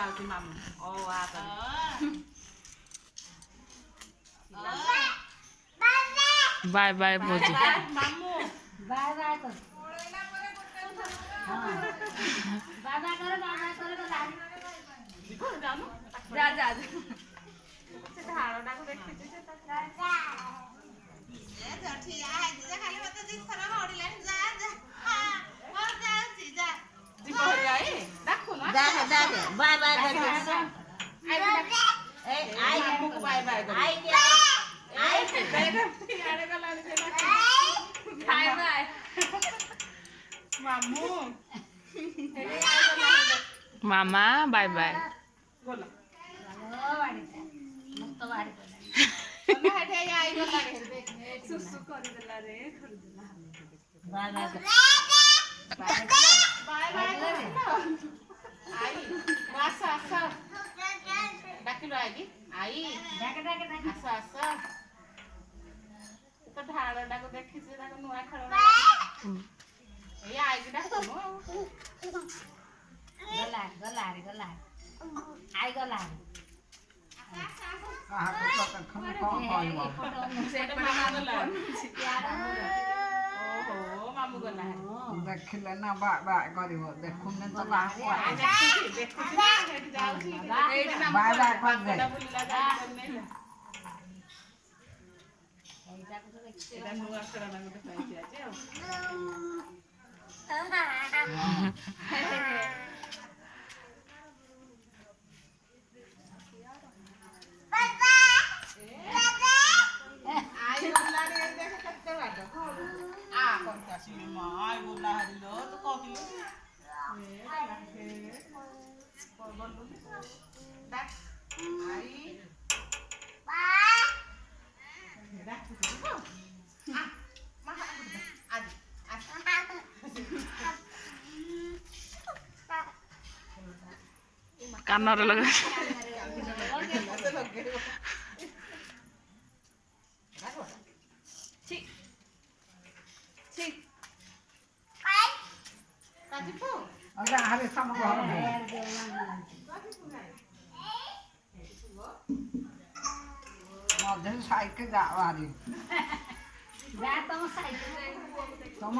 ଯାଉଛି ମାମୁଁ ଓ ଆ କରି बाय बाय बोझी ମାମୁଁ बाय बाय कर हां बाय बाय करे ଯାଉନୁ ଯା ଯା ସେ ଢାଳଟାକୁ ଦେଖିଛି ସେ बाय बाय कर आई ମାମୁଁକୁ ବାଏ ବାଏ କରି आई ବାଏ ବାଏ ମାମୁଁ मामा बाय बाय बोला वाडी मुक्त वाडी ତମେ ହେଠି ଆଇ ଗଲାରେ ସୁସୁ କରିଦେଲା ରେ କରିଦେଲା बाय बाय कर ବାଏ ବାଏ ଆଇ ଆସ ଆସ ଡାକିଲ ଆଇକି ଆଇ ଆସ ଆସ ତ ଢାଳଟାକୁ ଦେଖିଛି ତାକୁ ନୂଆ ଖେଳଣା ଏଇ ଆଇକି ଡାକୁନୁ गला गला रे गला आई गला ସେଇଟା ମାମୁଁ ଗଲା ଓହୋ ମାମୁଁ ଗଲା ଦେଖିଲେ ନା ବା ବା କରିବ ଦେଖୁନି ତ ବାହାକୁ ଦେଖୁଛି ଦେଖୁଛି ନା ସେଇଠି ଯାଉଛି ଏଇଠି ମାମୁଁ ବାଏ ବାଏ କରିଦେ। ବୁଲିଲା ଯାଉଛି ନେଇଲା ଏଇଟାକୁ ତ ଦେଖି ଏଇଟା ନୂଆ ଖେଳଣା ଗୋଟେ ପାଇଛି ଆଜି ଆଉ ଆଇ ଗଲାରେ ଦେଖ କେତେ ବାଟ ଆ କଣ ଆସିବି ମା ଆଇ ଗଲା ହାରିଲ ତୁ କହିଲୁ ଡାକ ଆଇ ଡାକୁଛି ତ ଆ ମା ଆଜି कानर लगा ଆରେ ସମ ଘର ମଧ୍ୟ ସାଇକେ ଯାওয়ারি जा तम साइड ତମ